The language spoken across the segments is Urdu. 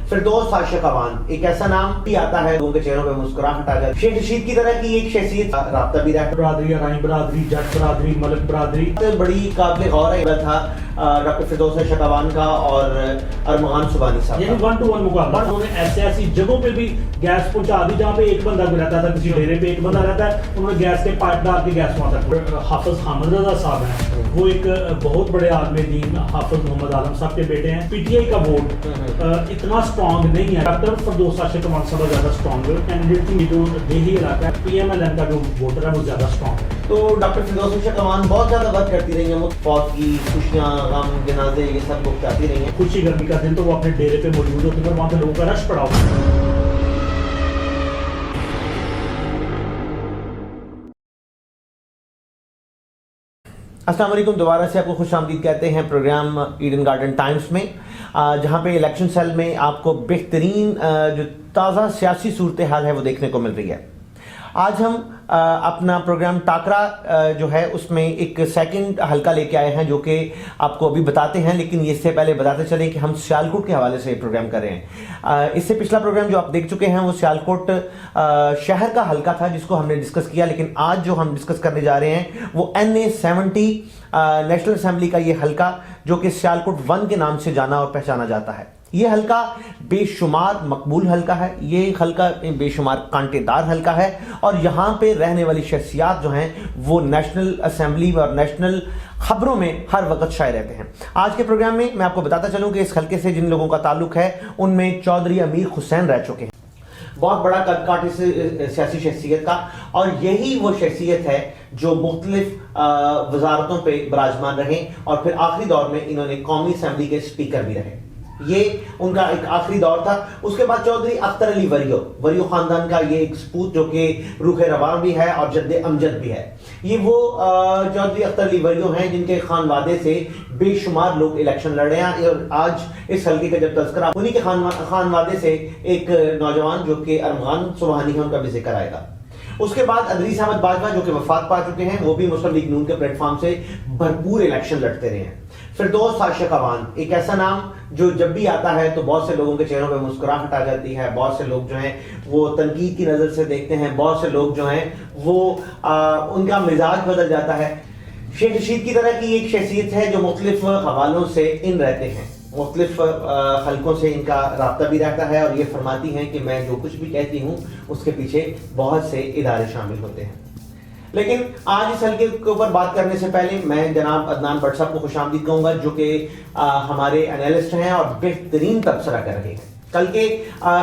فردوس شکوان ایک ایسا نام بھی آتا ہے لوگوں کے چہروں پہ مسکراہٹ آ جاتی ہے. شیخ رشید کی طرح کی ایک شخصیت رابطہ بھی رہا. برادری، ارائیں برادری، جٹ برادری، ملک برادری. بڑی قابل غور تھا ڈاکٹر فردوس شکوان کا اور ارمغان سبحانی صاحب. یعنی 1 to 1 مقابلہ. انہوں نے ایسی جگہوں پہ بھی گیس پہنچا دی جہاں پہ ایک بندہ رہتا تھا، کسی ڈیرے پہ ایک بندہ رہتا ہے، انہوں نے گیس کے پائپ ڈال کے گیس وہاں تک. حافظ حامد رضا صاحب ہیں، وہ ایک بہت بڑے عالم دین حافظ محمد عالم صاحب کے بیٹے ہیں. پی ٹی آئی کا ووٹ اتنا اسٹرانگ نہیں ہے. ڈاکٹر فردوس شکوان صاحب زیادہ اسٹرانگ ہے. کینڈیڈیٹ کی جو دیہی علاقہ ہے پی ایم ایل این کا جو ووٹر ہے وہ زیادہ اسٹرانگ ہے. تو ڈاکٹر فردوس شکوان بہت زیادہ وقت کرتی رہی ہیں. فوت کی خوشیاں، غم، جنازے، یہ سب لوگ چاہتی رہی ہیں. خوشی گرمی کا دن تو وہ اپنے ڈیرے پہ موجود ہوتے ہیں اور وہاں پہ لوگوں کا رش پڑا ہوتا ہے. السلام علیکم، دوبارہ سے آپ کو خوش آمدید کہتے ہیں پروگرام ایڈن گارڈن ٹائمز میں، جہاں پہ الیکشن سیل میں آپ کو بہترین جو تازہ سیاسی صورتحال ہے وہ دیکھنے کو مل رہی ہے. آج ہم اپنا پروگرام ٹاکرا جو ہے اس میں ایک سیکنڈ حلقہ لے کے آئے ہیں جو کہ آپ کو ابھی بتاتے ہیں، لیکن اس سے پہلے بتاتے چلیں کہ ہم سیالکوٹ کے حوالے سے یہ پروگرام کر رہے ہیں. اس سے پچھلا پروگرام جو آپ دیکھ چکے ہیں وہ سیالکوٹ شہر کا حلقہ تھا جس کو ہم نے ڈسکس کیا، لیکن آج جو ہم ڈسکس کرنے جا رہے ہیں وہ NA-70 نیشنل اسمبلی کا یہ حلقہ جو کہ سیالکوٹ 1 کے نام سے جانا اور پہچانا جاتا ہے. یہ حلقہ بے شمار مقبول حلقہ ہے، یہ حلقہ بے شمار کانٹے دار حلقہ ہے، اور یہاں پہ رہنے والی شخصیات جو ہیں وہ نیشنل اسمبلی اور نیشنل خبروں میں ہر وقت شائع رہتے ہیں. آج کے پروگرام میں میں آپ کو بتاتا چلوں کہ اس حلقے سے جن لوگوں کا تعلق ہے ان میں چودھری امیر حسین رہ چکے ہیں، بہت بڑا قد کاٹی سیاسی شخصیت کا، اور یہی وہ شخصیت ہے جو مختلف وزارتوں پہ براجمان رہے اور پھر آخری دور میں انہوں نے قومی اسمبلی کے اسپیکر بھی رہے. یہ ان کا ایک آخری دور تھا. اس کے بعد چودھری اختر علی وریو خاندان کا یہ ایک سپوت جو کہ روح رواں بھی ہے اور جد امجد بھی ہے. یہ وہ چودھری اختر علی وریو ہیں جن کے خانوادے سے بے شمار لوگ الیکشن لڑ رہے ہیں، اور آج اس حلقے کا جب تذکرہ انہی کے خانوادے سے ایک نوجوان جو کہ ارمغان سبحانی ہے ان کا بھی ذکر آئے گا. اس کے بعد ادریس احمد باجوہ جو کہ وفات پا چکے ہیں، وہ بھی مسلم لیگ نون کے پلیٹ فارم سے بھرپور الیکشن لڑتے رہے ہیں. فردوس شکوان ایک ایسا نام جو جب بھی آتا ہے تو بہت سے لوگوں کے چہروں پہ مسکراہٹ آ جاتی ہے. بہت سے لوگ جو ہیں وہ تنقید کی نظر سے دیکھتے ہیں، بہت سے لوگ جو ہیں وہ ان کا مزاج بدل جاتا ہے. شیخ رشید کی طرح کی ایک شخصیت ہے جو مختلف حوالوں سے ان رہتے ہیں، مختلف حلقوں سے ان کا رابطہ بھی رہتا ہے، اور یہ فرماتی ہیں کہ میں جو کچھ بھی کہتی ہوں اس کے پیچھے بہت سے ادارے شامل ہوتے ہیں. لیکن آج اس حلقے کے اوپر بات کرنے سے پہلے میں جناب عدنان بٹ صاحب کو خوش آمدید کہوں گا جو کہ ہمارے انالسٹ ہیں اور بہترین تبصرہ کر رہے ہیں. کل کے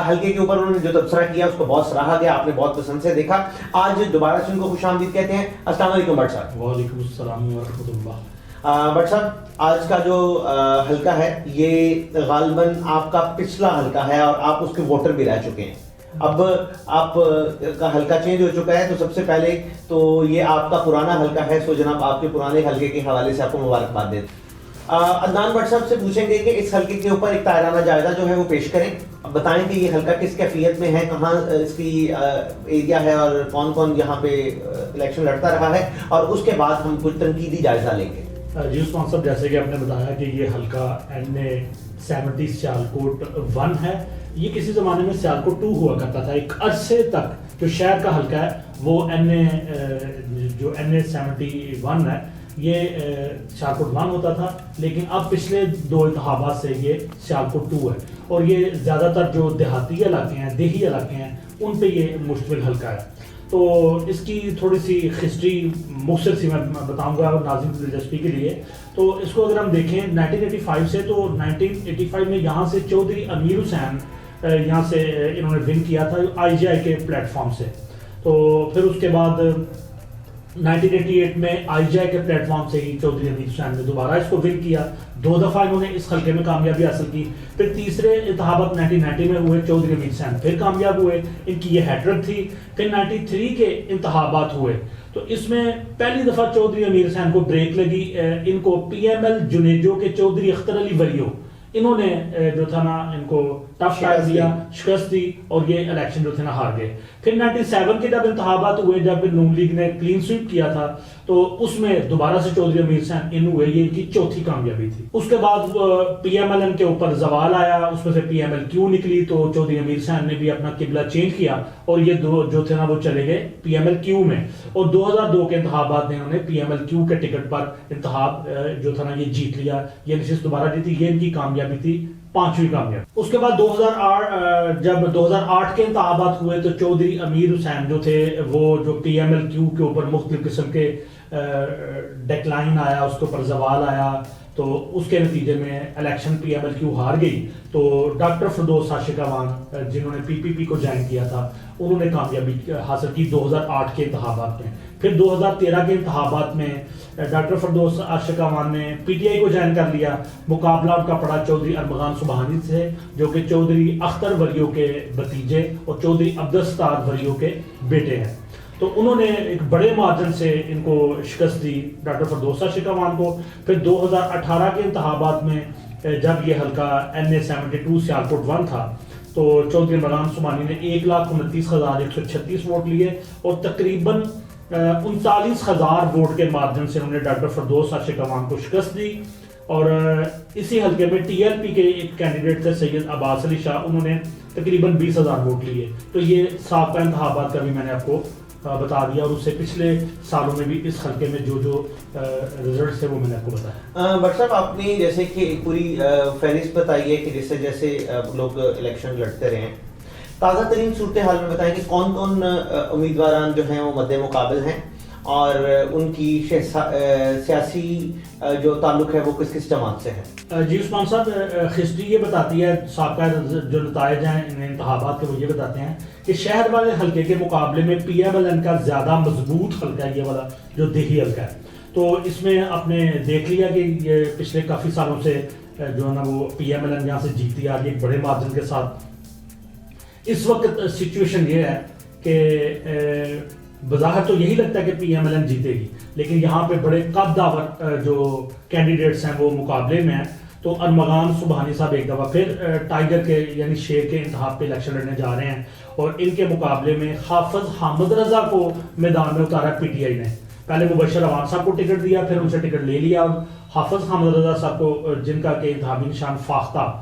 حلقے کے اوپر انہوں نے جو تبصرہ کیا اس کو بہت سراہا گیا، آپ نے بہت پسند سے دیکھا. آج دوبارہ سے ان کو خوش آمدید کہتے ہیں. السلام علیکم بٹ صاحب. وعلیکم السلام ورحمۃ اللہ. بٹ صاحب، آج کا جو حلقہ ہے یہ غالباً آپ کا پچھلا حلقہ ہے اور آپ اس کے ووٹر بھی رہ چکے ہیں. اب آپ کا حلقہ چینج ہو چکا ہے، تو سب سے پہلے تو یہ آپ کا پرانا حلقہ ہے، سو جناب آپ کے پرانے حلقے کے حوالے سے آپ کو مبارکباد دیتے ہیں. عدنان بٹ صاحب سے پوچھیں گے کہ اس حلقے کے اوپر ایک تائرانہ جائزہ جو ہے وہ پیش کریں. بتائیں کہ یہ حلقہ کس کیفیت میں ہے، کہاں اس کی ایریا ہے اور کون کون یہاں پہ الیکشن لڑتا رہا ہے، اور اس کے بعد ہم کچھ تنقیدی جائزہ لیں گے. جی عثمان صاحب، جیسے کہ آپ نے بتایا کہ یہ حلقہ NA-70 سیالکوٹ 1 ہے. یہ کسی زمانے میں سیالکوٹ 2 ہوا کرتا تھا. ایک عرصے تک جو شہر کا حلقہ ہے وہ NA-71 ہے، یہ سیالکوٹ 1 ہوتا تھا، لیکن اب پچھلے 2 انتخابات سے یہ سیالکوٹ 2 ہے، اور یہ زیادہ تر جو دیہاتی علاقے ہیں، دیہی علاقے ہیں، ان پہ یہ مشتمل حلقہ ہے. تو اس کی تھوڑی سی ہسٹری مختصر سی میں بتاؤں گا ناظرین کی دلچسپی کے لیے. تو اس کو اگر ہم دیکھیں 1985 سے، تو 1985 میں یہاں سے چودھری امیر حسین یہاں سے انہوں نے ون کیا تھا IGI کے پلیٹ فارم سے. تو پھر اس کے بعد 1988 میں IGI کے پلیٹ فارم سے ہی چودھری امیر حسین نے دوبارہ اس کو ون کیا. 2 دفعہ انہوں نے اس حلقے میں کامیابی حاصل کی. پھر تیسرے انتخابات 1990 میں ہوئے، چودھری امیر حسین پھر کامیاب ہوئے، ان کی یہ ہیٹرک تھی. پھر 93 کے انتخابات ہوئے، تو اس میں پہلی دفعہ چودھری امیر حسین کو بریک لگی. ان کو PML جنیجو کے چودھری اختر علی وریو انہوں نے جو تھا نا ان کو ٹف ٹائم دیا, شکست دی اور یہ الیکشن جو تھے نا ہار گئے. پھر 97 کے جب انتخابات ہوئے, جب نون لیگ نے کلین سویپ کیا تھا, تو اس میں دوبارہ سے چودھری امیر حسین ان ہوئے, یہ ان کی چوتھی کامیابی تھی. اس کے بعد پی ایم ایل این کے اوپر زوال آیا, اس میں سے پی ایم ایل کیو نکلی, تو چودھری امیر حسین نے بھی اپنا قبلہ چینج کیا اور یہ دو جو تھے نا وہ چلے گئے پی ایم ایل کیو میں. اور 2002 کے انتخابات میں انہوں نے پی ایم ایل کیو کے ٹکٹ پر انتخاب جو تھا نا یہ جیت لیا, یہ نشست دوبارہ جیتی. یہ ان کی کامیابی تھی, 5ویں کامیابی. اس کے بعد 2008 جب 2008 کے انتخابات ہوئے تو چودھری امیر حسین جو تھے وہ جو پی ایم ایل کیو کے اوپر مختلف قسم کے ڈیکلائن آیا, اس کے اوپر زوال آیا, تو اس کے نتیجے میں election P M L Q ہار گئی. تو ڈاکٹر فردوس عاشق اعوان جنہوں نے پی پی پی کو جوائن کیا تھا, انہوں نے کامیابی حاصل کی 2008 کے انتخابات میں. پھر 2013 کے انتخابات میں ڈاکٹر فردوس عاشق اعوان نے پی ٹی آئی کو جوائن کر لیا. مقابلہ ان کا پڑا چودھری ارمغان سبحانی سے, جو کہ چودھری اختر ولیو کے بھتیجے اور چودھری عبدالستار ولیو کے بیٹے ہیں. تو انہوں نے ایک بڑے مارجن سے ان کو شکست دی ڈاکٹر فردوس عاشق اعوان کو. پھر 2018 کے انتخابات میں جب یہ حلقہ NA-72 سیالکوٹ 1 تھا, تو چودھری ارمغان سبحانی نے 1,29,136 ووٹ لیے اور تقریباً 39,000 ووٹ کے مارجن سے انہوں نے ڈاکٹر فردوس عاشق اعوان کو شکست دی. اور اسی حلقے میں ٹی ایل پی کے ایک کینڈیڈیٹ تھے سید عباس علی شاہ, انہوں نے تقریباً 20,000 ووٹ لیے. تو یہ سابقہ انتخابات کا بھی میں نے آپ کو بتا دیا, اور اس سے پچھلے سالوں میں بھی اس حلقے میں جو ریزلٹس ہے وہ میں نے آپ کو بتایا. بٹ صاحب آپ نے جیسے کہ ایک پوری فہرست بتائی ہے کہ جیسے جیسے لوگ الیکشن لڑتے رہے ہیں, تازہ ترین صورتحال میں بتائیں کہ کون کون امیدواران جو ہیں وہ مد مقابل ہیں اور ان کی سیاسی جو تعلق ہے وہ کس کس جماعت سے ہے. جی عثمان صاحب, ہسٹری یہ بتاتی ہے, سابقہ جو نتائج ہیں ان انتخابات کے وہ یہ بتاتے ہیں کہ شہر والے حلقے کے مقابلے میں پی ایم ایل این کا زیادہ مضبوط حلقہ ہے, یہ والا جو دیہی حلقہ ہے. تو اس میں آپ نے دیکھ لیا کہ یہ پچھلے کافی سالوں سے جو ہے نا وہ پی ایم ایل این یہاں سے جیتتی آ رہی ہے ایک بڑے مارجن کے ساتھ. اس وقت سچویشن یہ ہے کہ بظاہر تو یہی لگتا ہے کہ پی ایم ایل این جیتے گی, لیکن یہاں پہ بڑے قد داور جو کینڈیڈیٹس ہیں وہ مقابلے میں ہیں. تو ارمغان سبحانی صاحب ایک دفعہ پھر ٹائیگر کے یعنی شیر کے انتخاب پہ الیکشن لڑنے جا رہے ہیں, اور ان کے مقابلے میں حافظ حامد رضا کو میدان میں اتارا پی ٹی آئی نے. پہلے مبشر اعوان صاحب کو ٹکٹ دیا, پھر ان سے ٹکٹ لے لیا, اور حافظ حامد رضا صاحب کو جن کا کہ انتخابی نشان فاختہ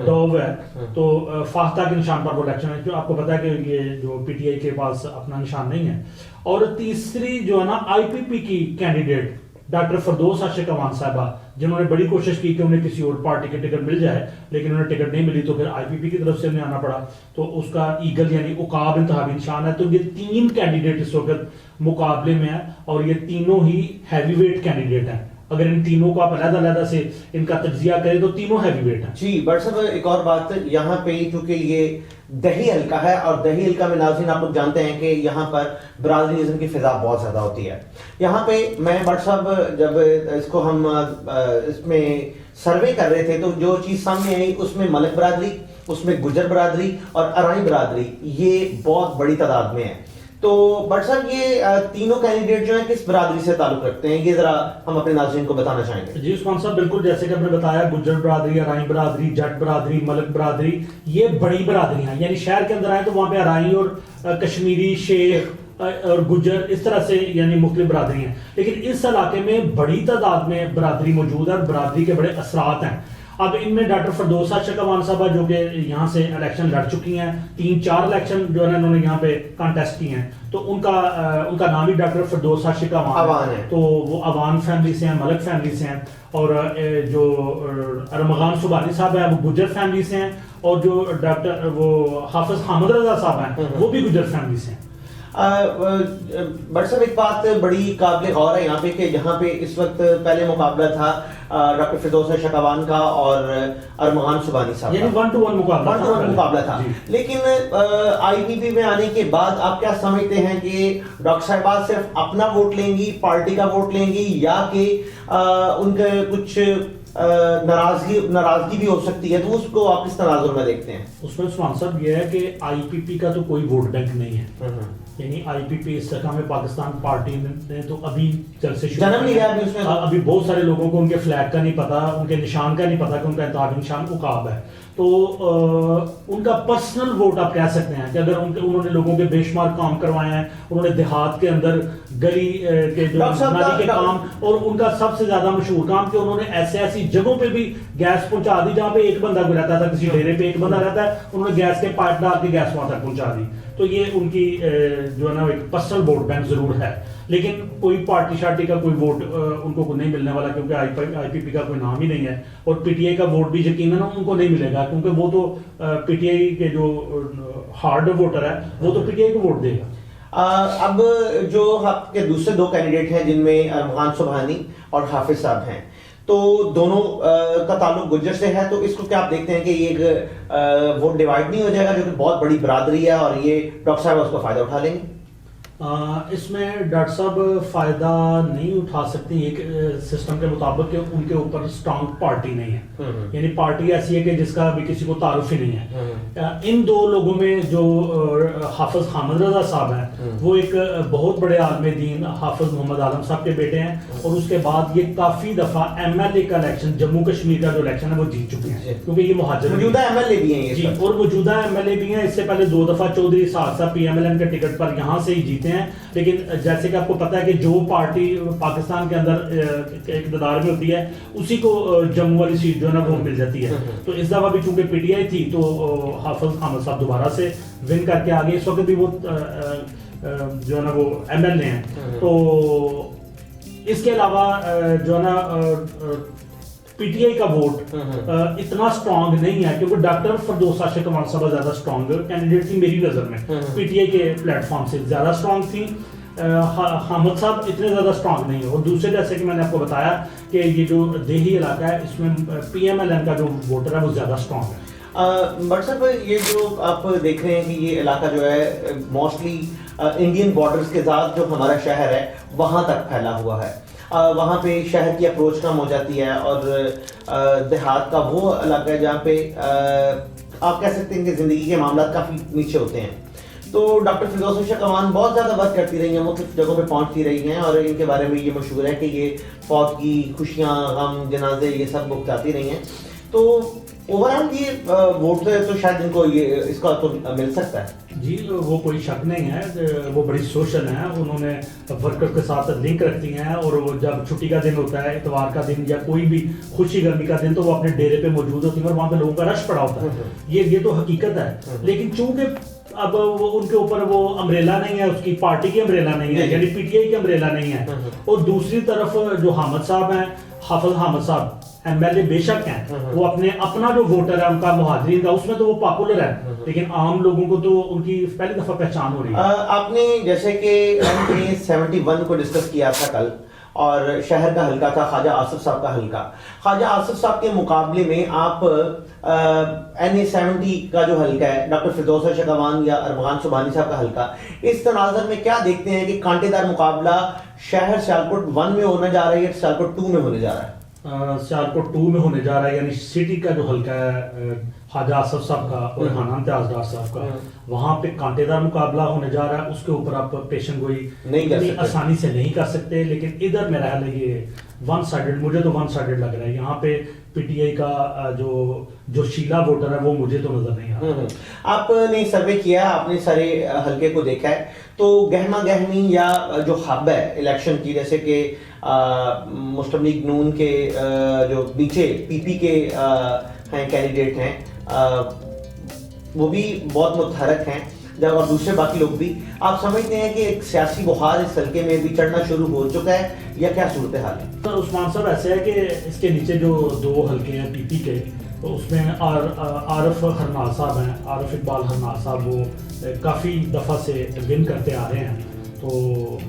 ڈوو ہے, تو فاختہ کے نشان پر وہ الیکشن ہے, جو آپ کو پتا ہے کہ یہ جو پی ٹی آئی کے پاس اپنا نشان نہیں ہے. اور تیسری جو ہے نا آئی پی پی کی کینڈیڈیٹ ڈاکٹر فردوس عاشق اعوان صاحبہ, جنہوں نے بڑی کوشش کی کہ انہیں کسی اور پارٹی کے ٹکٹ مل جائے, لیکن انہیں ٹکٹ نہیں ملی, تو پھر آئی پی پی کی طرف سے انہیں آنا پڑا. تو اس کا ایگل یعنی عقاب انتخابی نشان ہے. تو یہ 3 کینڈیڈیٹ اس وقت مقابلے میں ہیں, اور یہ تینوں ہی ہیوی ویٹ کینڈیڈیٹ ہیں. اگر ان تینوں کو آپ علیحدہ علیحدہ سے ان کا تجزیہ کریں تو تینوں ہیوی ویٹ ہیں. جی بٹ صاحب ایک اور بات, یہاں پہ چونکہ یہ دہی حلقہ ہے, اور دہی حلقہ میں ناظرین آپ لوگ جانتے ہیں کہ یہاں پر برادریزم کی فضا بہت زیادہ ہوتی ہے. یہاں پہ میں بٹ صاحب جب اس کو ہم اس میں سروے کر رہے تھے تو جو چیز سامنے آئی اس میں ملک برادری, اس میں گجر برادری اور ارائی برادری, یہ بہت بڑی تعداد میں ہے. تو بٹ صاحب یہ تینوں کینڈیڈیٹ جو ہیں کس برادری سے تعلق رکھتے ہیں, یہ ذرا ہم اپنے ناظرین کو بتانا چاہیں گے. جی عثمان صاحب, بالکل جیسے کہ آپ نے بتایا, گجر برادری, ارائی برادری, جٹ برادری, ملک برادری, یہ بڑی برادری ہیں. یعنی شہر کے اندر آئے تو وہاں پہ ارائی اور کشمیری, شیخ اور گجر اس طرح سے یعنی مختلف برادری ہیں. لیکن اس علاقے میں بڑی تعداد میں برادری موجود ہے, اور برادری کے بڑے اثرات ہیں. اب ان میں ڈاکٹر فردوس عاشق اعوان صاحبہ جو کہ یہاں سے الیکشن لڑ چکی ہیں, 3-4 الیکشن جو ہے انہوں نے یہاں پہ کانٹیسٹ کی ہیں, تو ان کا نام ہی ڈاکٹر فردوس عاشق اعوان ہے. تو وہ اعوان فیملی سے ہیں, ملک فیملی سے ہیں, اور جو ارمغان سبحانی صاحب ہیں وہ گجر فیملی سے ہیں, اور جو ڈاکٹر وہ حافظ حامد رضا صاحب ہیں وہ بھی گجر فیملی سے ہیں. بٹ صاحب ایک بات بڑی قابل غور ہے یہاں پہ کہ یہاں پہ اس وقت پہلے مقابلہ تھا ڈاکٹر فردوس عاشق اعوان کا اور ارمغان سبحانی صاحب, یعنی 1-to-1 مقابلہ تھا. لیکن آئی پی پی میں آنے کے بعد آپ کیا سمجھتے ہیں کہ ڈاکٹر صاحبہ صرف اپنا ووٹ لیں گی, پارٹی کا ووٹ لیں گی, یا کہ ان کے کچھ ناراضگی بھی ہو سکتی ہے, تو اس کو آپ کس تناظر میں دیکھتے ہیں؟ اس میں عثمان صاحب یہ ہے کہ آئی پی پی کا تو کوئی ووٹ بینک نہیں ہے. یعنی آئی پی پی اس طرح میں پاکستان پارٹی نے تو ابھی جلسے جنم لیا ہے, ابھی بہت سارے لوگوں کو ان کے فلیگ کا نہیں پتا, ان کے نشان کا نہیں پتا کہ ان کا انتخابی نشان عقاب ہے. تو ان کا پرسنل ووٹ آپ کہہ سکتے ہیں کہ اگر انہوں نے لوگوں کے بے شمار کام کروائے ہیں, انہوں نے دیہات کے اندر گلی کے جو نالی کے کام, اور ان کا سب سے زیادہ مشہور کام کہ انہوں نے ایسی جگہوں پہ بھی گیس پہنچا دی جہاں پہ ایک بندہ رہتا تھا, کسی ڈیرے پہ ایک بندہ رہتا ہے, انہوں نے گیس کے پائپ ڈال کے گیس وہاں تک پہنچا دی. تو یہ ان کی جو ہے نا ایک پرسنل ووٹ بینک ضرور ہے, لیکن کوئی پارٹی شارٹی کا کوئی ووٹ ان کو نہیں ملنے والا, کیونکہ آئی پی پی کا کوئی نام ہی نہیں ہے, اور پی ٹی آئی کا ووٹ بھی یقیناً ان کو نہیں ملے گا, کیونکہ وہ تو پی ٹی آئی کے جو ہارڈ ووٹر ہے وہ تو پی ٹی آئی کو ووٹ دے گا. اب جو آپ کے دوسرے دو کینڈیڈیٹ ہیں جن میں ارمغان سبحانی اور حافظ صاحب ہیں, تو دونوں کا تعلق گجر سے ہے, تو اس کو کیا آپ دیکھتے ہیں کہ یہ ایک ووٹ ڈیوائڈ نہیں ہو جائے گا, جو کہ بہت بڑی برادری ہے اور یہ ڈاکٹر صاحب اس کا فائدہ اٹھا لیں گے؟ اس میں ڈاکٹر صاحب فائدہ نہیں اٹھا سکتے ایک سسٹم کے مطابق کہ ان کے اوپر اسٹرانگ پارٹی نہیں ہے, یعنی پارٹی ایسی ہے کہ جس کا بھی کسی کو تعارف ہی نہیں ہے. ان دو لوگوں میں جو حافظ حامد رضا صاحب ہیں وہ ایک بہت بڑے عالم دین حافظ محمد عالم صاحب کے بیٹے ہیں, اور اس کے بعد یہ کافی دفعہ ایم ایل اے کا الیکشن, جموں کشمیر کا جو الیکشن ہے وہ جیت چکے ہیں, کیونکہ یہ مہاجر موجودہ ایم ایل اے بھی ہیں جی, اور موجودہ ایم ایل اے بھی ہیں. اس سے پہلے 2 دفعہ چودھری اسحاق صاحب پی ایم ایل این کے ٹکٹ پر یہاں سے ہی جیتے ہیں, لیکن جیسے کہ آپ کو پتا ہے کہ جو پارٹی پاکستان کے اندر اقتدار میں ہوتی ہے اسی کو جموں والی سیٹ جو ہے نا وہ مل جاتی ہے. تو اس دفعہ بھی چونکہ پی ٹی آئی تھی تو حافظ حامد صاحب دوبارہ سے ون کر کے آگے, اس وقت بھی وہ جو ہے نا وہ ایم ایل اے ہیں. تو اس کے علاوہ جو ہے نا پی ٹی آئی کا ووٹ اتنا اسٹرانگ نہیں ہے, کیونکہ ڈاکٹر فردوس عاشق کمال صاحبہ زیادہ اسٹرانگ کینڈیڈیٹ تھی میری نظر میں, پی ٹی آئی کے پلیٹ فارم سے زیادہ اسٹرانگ تھی. حامد صاحب اتنے زیادہ اسٹرانگ نہیں ہے, اور دوسرے جیسے کہ میں نے آپ کو بتایا کہ یہ جو دیہی علاقہ ہے اس میں پی ایم ایل این کا جو ووٹر ہے وہ زیادہ اسٹرانگ ہے. بٹ صاحب یہ جو آپ دیکھ رہے ہیں کہ یہ علاقہ جو ہے موسٹلی انڈین بارڈرز کے ساتھ جو ہمارا شہر ہے وہاں تک پھیلا ہوا ہے, وہاں پہ شہر کی اپروچ کم ہو جاتی ہے, اور دیہات کا وہ علاقہ ہے جہاں پہ آپ کہہ سکتے ہیں کہ زندگی کے معاملات کافی نیچے ہوتے ہیں. تو ڈاکٹر فردوس عاشق کمان بہت زیادہ ورک کرتی رہی ہیں, مختلف جگہوں پہ پہنچتی رہی ہیں, اور ان کے بارے میں یہ مشہور ہے کہ یہ فوت کی خوشیاں, غم, جنازے یہ سب بھگتاتی رہی ہیں. تو اوور آل یہ ووٹ تو شاید ان کو یہ اس کا تو مل سکتا ہے. جی وہ کوئی شک نہیں ہے, وہ بڑی سوشل ہیں, انہوں نے ورکر کے ساتھ لنک رکھتی ہیں, اور وہ جب چھٹی کا دن ہوتا ہے, اتوار کا دن یا کوئی بھی خوشی گرمی کا دن, تو وہ اپنے ڈیرے پہ موجود ہوتی ہیں اور وہاں پہ لوگوں کا رش پڑا ہوتا ہے. یہ تو حقیقت ہے, لیکن چونکہ اب وہ ان کے اوپر وہ امبریلا نہیں ہے, اس کی پارٹی کی امبریلا نہیں ہے, یعنی پی ٹی آئی کی امبریلا نہیں ہے, اور دوسری طرف جو حامد صاحب ہیں, حافظ حامد صاحب ایم ایل اے بے شک ہیں, وہ اپنا جو ووٹر ہے ان کا مہاجرین کا, اس میں تو وہ پاپولر ہے, لیکن عام لوگوں کو تو ان کی پہلی دفعہ پہچان ہو رہی ہے. آپ نے جیسے کہ ہم نے 71 کو ڈسکس کیا تھا کل, اور شہر کا حلقہ تھا خواجہ آصف صاحب کا حلقہ. خواجہ آصف صاحب کے مقابلے میں آپ NA70 کا جو حلقہ ہے, ڈاکٹر فردوس عاشق کمان یا ارمغان سبحانی صاحب کا حلقہ, اس تناظر میں کیا دیکھتے ہیں کہ کانٹے دار مقابلہ شہر سیالکوٹ 1 میں ہونے جا رہا ہے یا سیالکوٹ 2 میں ہونے جا رہا ہے؟ سیالکوٹ 2 میں ہونے جا رہا ہے, یعنی سٹی کا جو حلقہ ہے خواجہ آصف صاحب کا اور ریحانہ امتیاز ڈار صاحب کا, وہاں پہ کانٹے دار مقابلہ ہونے جا رہا ہے. اس کے اوپر آپ پیشن گوئی نہیں آسانی سے نہیں کر سکتے, لیکن ادھر میرا خیال ہے یہ ون سائیڈڈ, مجھے تو ون سائیڈڈ لگ رہا ہے. یہاں پہ پی ٹی آئی کا جو شیلا ووٹر ہے وہ مجھے تو نظر نہیں آ رہا. آپ نے سروے کیا, آپ نے سارے حلقے کو دیکھا ہے, تو گہما گہمی یا جو ہب ہے الیکشن کی, جیسے کہ مسلم لیگ نون کے جو نیچے پی پی کے ہیں کینڈیڈیٹ ہیں, وہ بھی بہت متحرک ہیں, جب اور دوسرے باقی لوگ بھی, آپ سمجھتے ہیں کہ ایک سیاسی بخار اس حلقے میں بھی چڑھنا شروع ہو چکا ہے یا کیا صورتحال ہے؟ عثمان صاحب ایسے ہے کہ اس کے نیچے جو 2 حلقے ہیں پی پی کے, اس میں عارف ہرنال صاحب ہیں, عارف اقبال ہرنال صاحب, وہ کافی دفعہ سے ون کرتے آ رہے ہیں, تو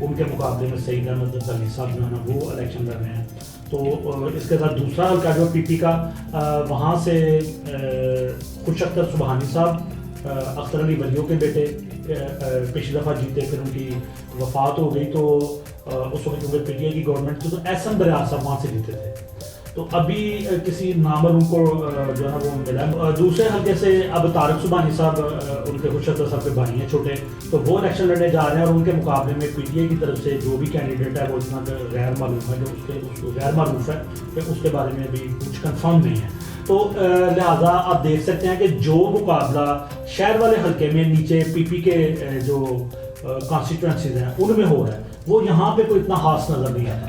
ان کے مقابلے میں سعید احمد علی صاحب جو ہے نا وہ الیکشن لڑ رہے ہیں. تو اس کے ساتھ دوسرا حلقہ جو پی پی کا, وہاں سے خوش اختر سبحانی صاحب, اختر علی ولیوں کے بیٹے, پچھلی دفعہ جیتے, پھر ان کی وفات ہو گئی, تو اس وقت کیونکہ پی ٹی آئی کی گورنمنٹ تھی, تو احسن بریار صاحب وہاں سے جیتے تھے. تو ابھی کسی نامعلوم کو جو ہے وہ ملا ہے. دوسرے حلقے سے اب طارق سبحانی صاحب ان کے خورشید صاحب کے بھائی ہیں چھوٹے, تو وہ الیکشن لڑنے جا رہے ہیں, اور ان کے مقابلے میں پی ٹی اے کی طرف سے جو بھی کینڈیڈیٹ ہے وہ اتنا غیر معلوم ہے, جو اس کو غیر معروف ہے کہ اس کے بارے میں ابھی کچھ کنفرم نہیں ہے. تو لہٰذا آپ دیکھ سکتے ہیں کہ جو مقابلہ شہر والے حلقے میں نیچے پی پی کے جو کانسٹیٹوئنسیز ہیں ان میں ہو رہا ہے, وہ یہاں پہ کوئی اتنا خاص نظر نہیں آتا.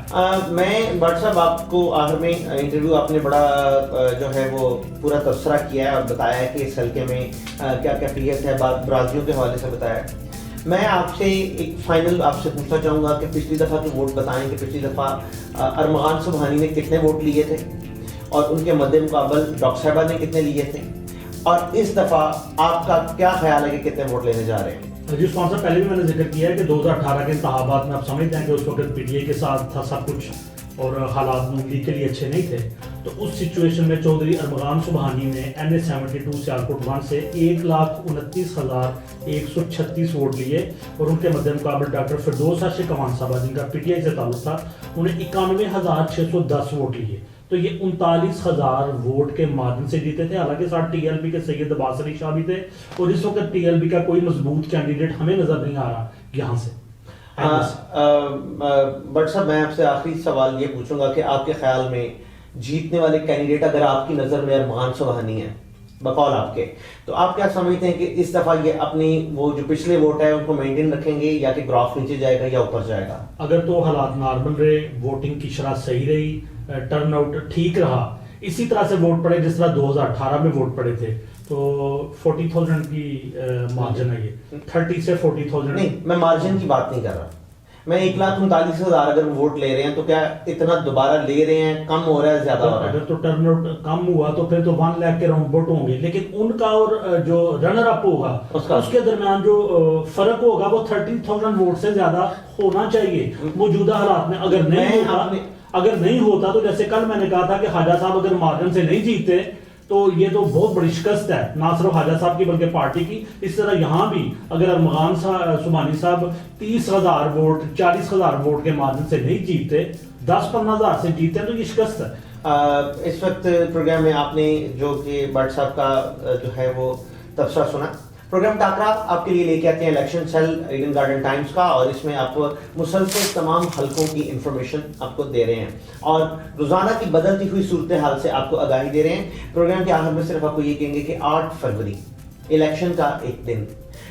میں بٹ صاحب آپ کو آخر میں انٹرویو آپ نے بڑا جو ہے وہ پورا تبصرہ کیا ہے اور بتایا ہے کہ اس حلقے میں کیا کیفیت ہے, برازیوں کے حوالے سے بتایا ہے. میں آپ سے ایک فائنل آپ سے پوچھنا چاہوں گا کہ پچھلی دفعہ کے ووٹ بتائیں کہ پچھلی دفعہ ارمغان سبحانی نے کتنے ووٹ لیے تھے اور ان کے مد مقابل ڈاکٹر صاحبہ نے کتنے لیے تھے, اور اس دفعہ آپ کا کیا خیال ہے کہ کتنے ووٹ لینے جا رہے ہیں؟ جی عثمان صاحب, پہلے بھی میں نے ذکر کیا ہے کہ 2018 کے انتخابات میں آپ سمجھتے ہیں کہ اس وقت پی ٹی اے کے ساتھ تھا سب کچھ اور حالات نون لیگ کے لیے اچھے نہیں تھے. تو اس سچویشن میں چودھری ارمغان سبحانی نے NA-72 سیالکوٹ 1 سے 1,29,136 ووٹ لیے, اور ان کے مد مقابل ڈاکٹر فردوس عاشق امان صاحبہ جن کا پی ٹی آئی سے تعلق تھا, انہیں 91,610 ووٹ لیے. تو یہ 39,000 ووٹ کے مارجن سے جیتے تھے. حالانکہ ساتھ ٹی ایل پی کے سید عباس علی شاہ بھی تھے, اور اس وقت ٹی ایل پی کا کوئی مضبوط کینڈیڈیٹ ہمیں نظر نہیں آ رہا یہاں سے. بٹ صاحب میں آپ سے آخری سوال یہ پوچھوں گا کہ آپ کے خیال میں جیتنے والے کینڈیڈیٹ اگر آپ کی نظر میں ارمغان سبحانی ہے بقول آپ کے, تو آپ کیا سمجھتے ہیں کہ اس دفعہ یہ اپنی وہ جو پچھلے ووٹ ہے ان کو مینٹین رکھیں گے, یا کہ گراف نیچے جائے گا یا اوپر جائے گا؟ اگر تو حالات نارمل رہے, ووٹنگ کی شرح صحیح رہی, ٹرن آؤٹ ٹھیک رہا, اسی طرح سے ووٹ پڑے جس طرح 2018 میں ووٹ پڑے تھے, تو 40,000 کی مارجن ہے. یہ 30 سے 40,000 نہیں, میں مارجن کی بات نہیں کر رہا. میں 1,39,000 اگر ووٹ لے رہے ہیں تو کیا اتنا دوبارہ لے رہے ہیں, کم ہو رہا ہے, زیادہ ہو رہا ہے؟ اگر تو ٹرن آؤٹ کم ہوا تو پھر تو 1 لاکھ کے راؤنڈ بوٹ ہوں گے, لیکن ان کا اور جو رنر اپ ہوگا اس کے درمیان جو فرق ہوگا وہ 30,000 ووٹ سے زیادہ ہونا چاہیے موجودہ حالات میں. اگر نہیں ہوتا تو جیسے کل میں نے کہا تھا کہ خواجہ صاحب اگر مارجن سے نہیں جیتے تو یہ تو بہت بڑی شکست ہے, نہ صرف خواجہ صاحب کی بلکہ پارٹی کی. اس طرح یہاں بھی اگر ارمغان سبحانی صاحب 30,000 ووٹ 40,000 ووٹ کے مارجن سے نہیں جیتے, 10-15,000 سے جیتے تو یہ شکست ہے. اس وقت پروگرام میں آپ نے جو کہ بٹ صاحب کا جو ہے وہ تبصرہ سنا. پروگرام ٹاکرا آپ کے لیے لے کے آتے ہیں election cell Eden Garden times کا, اور اس میں آپ مسلسل تمام حلقوں کی انفارمیشن آپ کو دے رہے ہیں اور روزانہ کی بدلتی ہوئی صورتحال سے آپ کو آگاہی دے رہے ہیں. پروگرام کے آخر میں صرف آپ کو یہ کہیں گے کہ 8 فروری الیکشن کا ایک دن,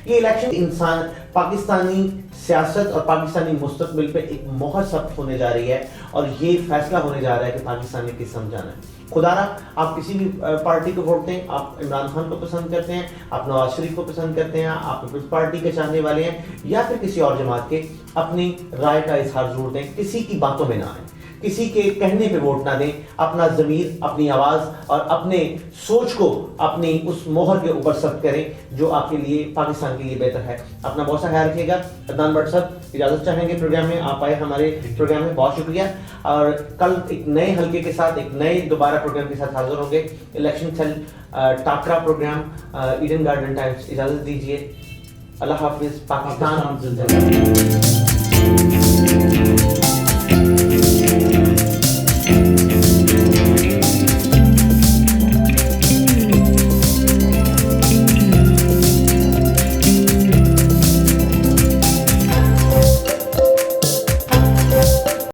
یہ الیکشن انسان پاکستانی سیاست اور پاکستانی مستقبل پہ ایک مہر ثبت ہونے جا رہی ہے, اور یہ فیصلہ ہونے جا رہا ہے کہ پاکستان نے کس سمجھانا ہے. خدا را آپ کسی بھی پارٹی کو ووٹ دیں, آپ عمران خان کو پسند کرتے ہیں, آپ نواز شریف کو پسند کرتے ہیں, آپ پیپلز پارٹی کے چاہنے والے ہیں, یا پھر کسی اور جماعت کے, اپنی رائے کا اظہار ضرور دیں, کسی کی باتوں میں نہ آئیں, کسی کے کہنے پہ ووٹ نہ دیں. اپنا ضمیر, اپنی آواز اور اپنے سوچ کو اپنی اس مہر کے اوپر ثبت کریں جو آپ کے لیے پاکستان کے لیے بہتر ہے. اپنا بہت سا خیال رکھیے گا. عدنان بٹ صاحب اجازت چاہیں گے پروگرام میں, آپ آئے ہمارے پروگرام میں, بہت شکریہ. اور کل ایک نئے حلقے کے ساتھ, ایک نئے دوبارہ پروگرام کے ساتھ حاضر ہوں گے. الیکشن سیل ٹاکرا پروگرام ایڈن گارڈن ٹائمز. اجازت دیجیے, اللہ حافظ. پاکستان زندہ باد.